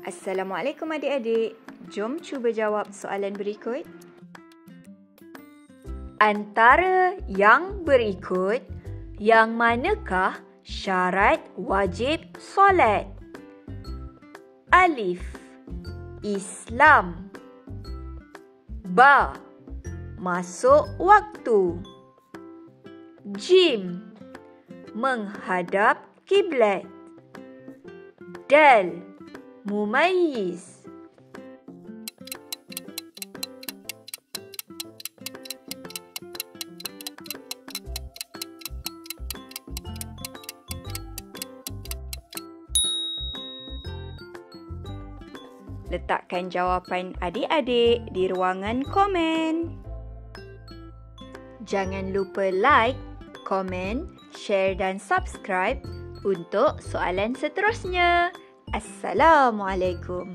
Assalamualaikum adik-adik. Jom cuba jawab soalan berikut. Antara yang berikut, yang manakah syarat wajib solat? Alif, Islam. Ba, masuk waktu. Jim, menghadap kiblat. Dal, mumayyiz. Letakkan jawapan adik-adik di ruangan komen. Jangan lupa like, komen, share dan subscribe untuk soalan seterusnya. Assalamualaikum.